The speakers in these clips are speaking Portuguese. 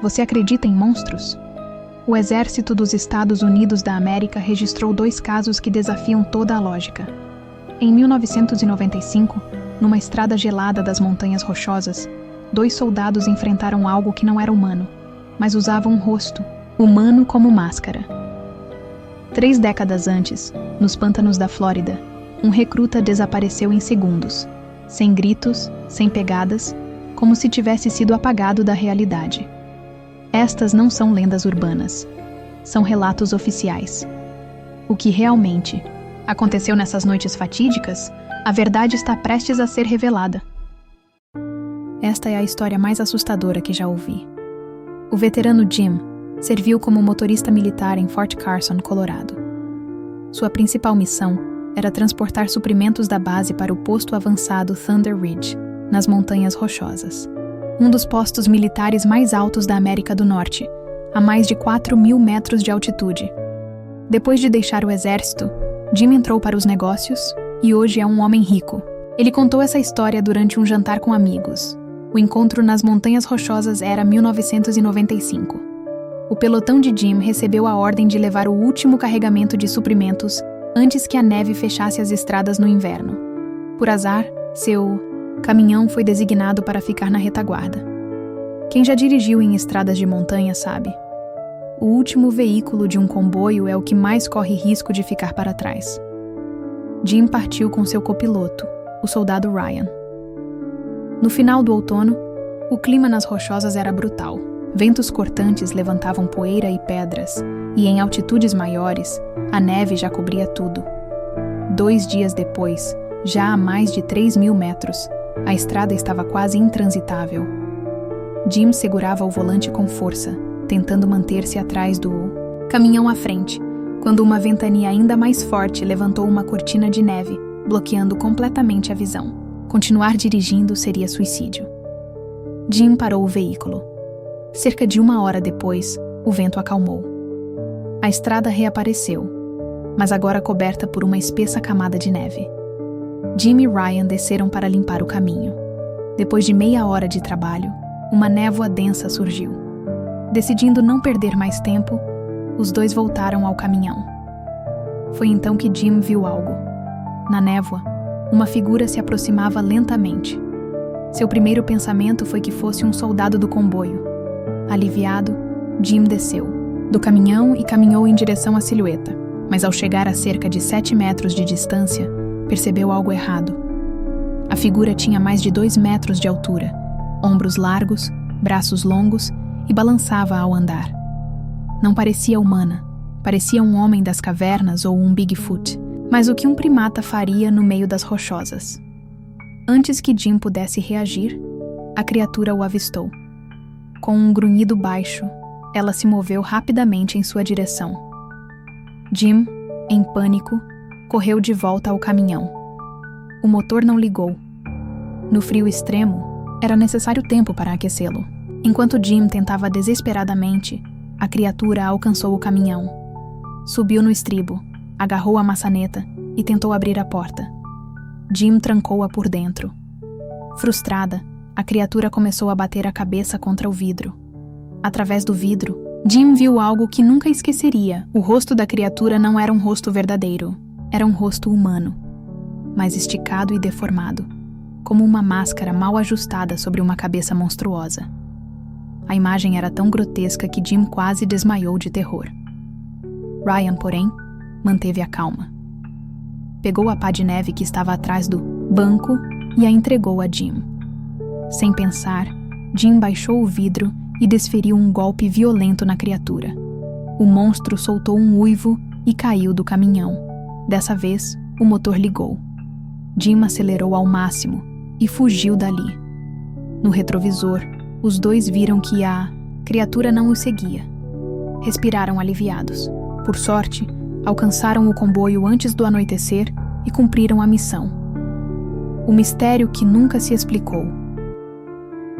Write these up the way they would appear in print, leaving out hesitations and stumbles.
Você acredita em monstros? O Exército dos Estados Unidos da América registrou 2 casos que desafiam toda a lógica. Em 1995, numa estrada gelada das Montanhas Rochosas, 2 soldados enfrentaram algo que não era humano, mas usava um rosto, humano como máscara. 3 décadas antes, nos pântanos da Flórida, um recruta desapareceu em segundos, sem gritos, sem pegadas, como se tivesse sido apagado da realidade. Estas não são lendas urbanas, são relatos oficiais. O que realmente aconteceu nessas noites fatídicas, a verdade está prestes a ser revelada. Esta é a história mais assustadora que já ouvi. O veterano Jim serviu como motorista militar em Fort Carson, Colorado. Sua principal missão era transportar suprimentos da base para o posto avançado Thunder Ridge, nas Montanhas Rochosas. Um dos postos militares mais altos da América do Norte, a mais de 4.000 metros de altitude. Depois de deixar o exército, Jim entrou para os negócios e hoje é um homem rico. Ele contou essa história durante um jantar com amigos. O encontro nas Montanhas Rochosas era 1995. O pelotão de Jim recebeu a ordem de levar o último carregamento de suprimentos antes que a neve fechasse as estradas no inverno. Por azar, seu caminhão foi designado para ficar na retaguarda. Quem já dirigiu em estradas de montanha sabe. O último veículo de um comboio é o que mais corre risco de ficar para trás. Jim partiu com seu copiloto, o soldado Ryan. No final do outono, o clima nas rochosas era brutal. Ventos cortantes levantavam poeira e pedras, e em altitudes maiores, a neve já cobria tudo. 2 dias depois, já a mais de 3.000 metros, a estrada estava quase intransitável. Jim segurava o volante com força, tentando manter-se atrás do caminhão à frente, quando uma ventania ainda mais forte levantou uma cortina de neve, bloqueando completamente a visão. Continuar dirigindo seria suicídio. Jim parou o veículo. Cerca de 1 hora depois, o vento acalmou. A estrada reapareceu, mas agora coberta por uma espessa camada de neve. Jim e Ryan desceram para limpar o caminho. Depois de meia hora de trabalho, uma névoa densa surgiu. Decidindo não perder mais tempo, os 2 voltaram ao caminhão. Foi então que Jim viu algo. Na névoa, uma figura se aproximava lentamente. Seu primeiro pensamento foi que fosse um soldado do comboio. Aliviado, Jim desceu do caminhão e caminhou em direção à silhueta, mas ao chegar a cerca de 7 metros de distância, percebeu algo errado. A figura tinha mais de 2 metros de altura, ombros largos, braços longos e balançava ao andar. Não parecia humana, parecia um homem das cavernas ou um Bigfoot, mas o que um primata faria no meio das rochosas. Antes que Jim pudesse reagir, a criatura o avistou. Com um grunhido baixo, ela se moveu rapidamente em sua direção. Jim, em pânico, correu de volta ao caminhão. O motor não ligou. No frio extremo, era necessário tempo para aquecê-lo. Enquanto Jim tentava desesperadamente, a criatura alcançou o caminhão. Subiu no estribo, agarrou a maçaneta e tentou abrir a porta. Jim trancou-a por dentro. Frustrada, a criatura começou a bater a cabeça contra o vidro. Através do vidro, Jim viu algo que nunca esqueceria. O rosto da criatura não era um rosto verdadeiro. Era um rosto humano, mas esticado e deformado, como uma máscara mal ajustada sobre uma cabeça monstruosa. A imagem era tão grotesca que Jim quase desmaiou de terror. Ryan, porém, manteve a calma. Pegou a pá de neve que estava atrás do banco e a entregou a Jim. Sem pensar, Jim baixou o vidro e desferiu um golpe violento na criatura. O monstro soltou um uivo e caiu do caminhão. Dessa vez, o motor ligou. Jim acelerou ao máximo e fugiu dali. No retrovisor, os 2 viram que a criatura não os seguia. Respiraram aliviados. Por sorte, alcançaram o comboio antes do anoitecer e cumpriram a missão. O mistério que nunca se explicou.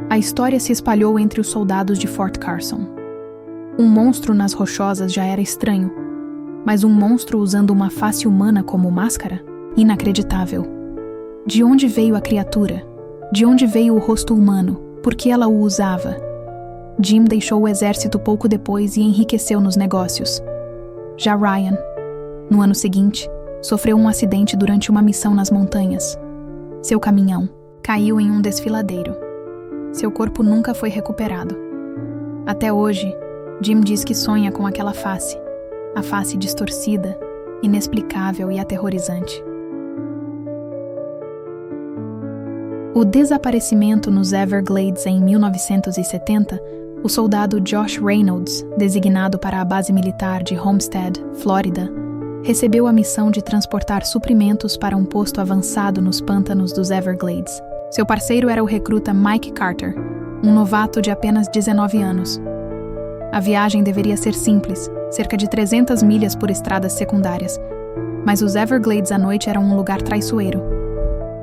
A história se espalhou entre os soldados de Fort Carson. Um monstro nas rochosas já era estranho, mas um monstro usando uma face humana como máscara? Inacreditável. De onde veio a criatura? De onde veio o rosto humano? Por que ela o usava? Jim deixou o exército pouco depois e enriqueceu nos negócios. Já Ryan, no ano seguinte, sofreu um acidente durante uma missão nas montanhas. Seu caminhão caiu em um desfiladeiro. Seu corpo nunca foi recuperado. Até hoje, Jim diz que sonha com aquela face, a face distorcida, inexplicável e aterrorizante. O desaparecimento nos Everglades em 1970, o soldado Josh Reynolds, designado para a base militar de Homestead, Flórida, recebeu a missão de transportar suprimentos para um posto avançado nos pântanos dos Everglades. Seu parceiro era o recruta Mike Carter, um novato de apenas 19 anos. A viagem deveria ser simples, cerca de 300 milhas por estradas secundárias, mas os Everglades à noite eram um lugar traiçoeiro.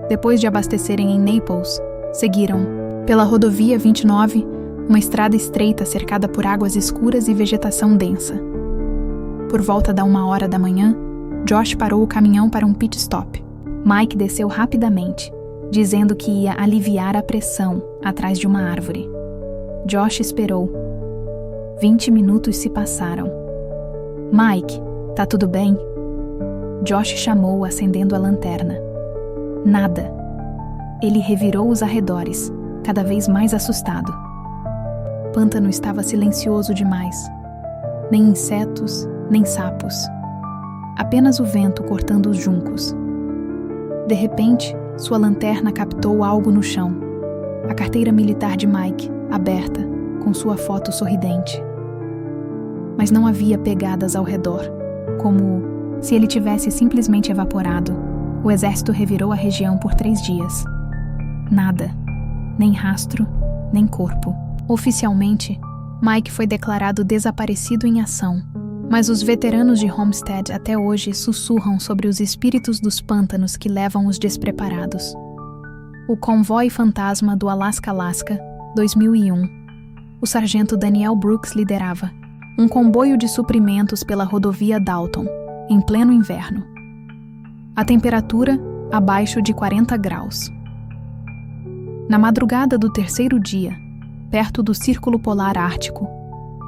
Depois de abastecerem em Naples, seguiram, pela rodovia 29, uma estrada estreita cercada por águas escuras e vegetação densa. Por volta da 1h da manhã, Josh parou o caminhão para um pit stop. Mike desceu rapidamente, dizendo que ia aliviar a pressão atrás de uma árvore. Josh esperou. 20 minutos se passaram. Mike, tá tudo bem? Josh chamou, acendendo a lanterna. Nada. Ele revirou os arredores, cada vez mais assustado. O pântano estava silencioso demais. Nem insetos, nem sapos. Apenas o vento cortando os juncos. De repente, sua lanterna captou algo no chão. A carteira militar de Mike, aberta, com sua foto sorridente. Mas não havia pegadas ao redor, como se ele tivesse simplesmente evaporado. O exército revirou a região por 3 dias. Nada. Nem rastro, nem corpo. Oficialmente, Mike foi declarado desaparecido em ação, mas os veteranos de Homestead até hoje sussurram sobre os espíritos dos pântanos que levam os despreparados. O Convoy Fantasma do Alaska, 2001. O sargento Daniel Brooks liderava um comboio de suprimentos pela rodovia Dalton, em pleno inverno. A temperatura abaixo de 40 graus. Na madrugada do 3º dia, perto do Círculo Polar Ártico,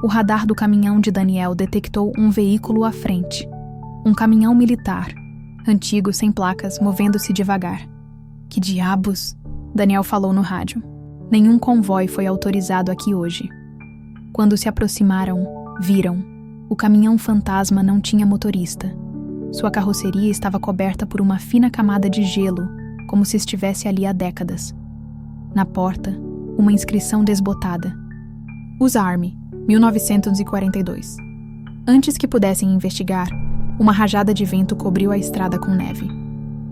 o radar do caminhão de Daniel detectou um veículo à frente. Um caminhão militar, antigo sem placas, movendo-se devagar. Que diabos? Daniel falou no rádio. Nenhum convoy foi autorizado aqui hoje. Quando se aproximaram, viram. O caminhão fantasma não tinha motorista. Sua carroceria estava coberta por uma fina camada de gelo, como se estivesse ali há décadas. Na porta, uma inscrição desbotada. Os Army, 1942. Antes que pudessem investigar, uma rajada de vento cobriu a estrada com neve.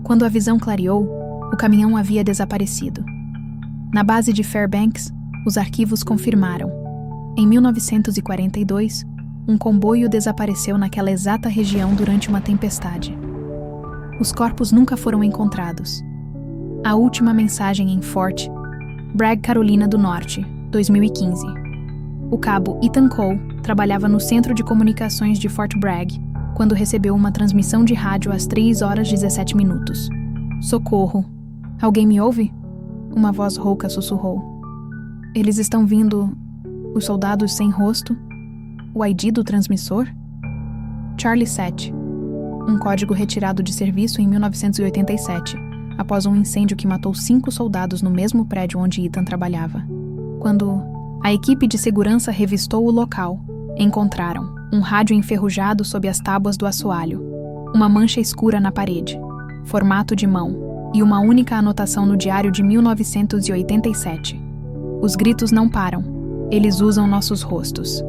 Quando a visão clareou, o caminhão havia desaparecido. Na base de Fairbanks, os arquivos confirmaram. Em 1942, um comboio desapareceu naquela exata região durante uma tempestade. Os corpos nunca foram encontrados. A última mensagem em Fort Bragg, Carolina do Norte, 2015. O cabo Ethan Cole trabalhava no Centro de Comunicações de Fort Bragg quando recebeu uma transmissão de rádio às 3h17. Socorro! Alguém me ouve? Uma voz rouca sussurrou. Eles estão vindo... Os soldados sem rosto? O ID do transmissor? Charlie 7. Um código retirado de serviço em 1987, após um incêndio que matou 5 soldados no mesmo prédio onde Ethan trabalhava. Quando a equipe de segurança revistou o local, encontraram um rádio enferrujado sob as tábuas do assoalho, uma mancha escura na parede, formato de mão e uma única anotação no diário de 1987. Os gritos não param. Eles usam nossos rostos.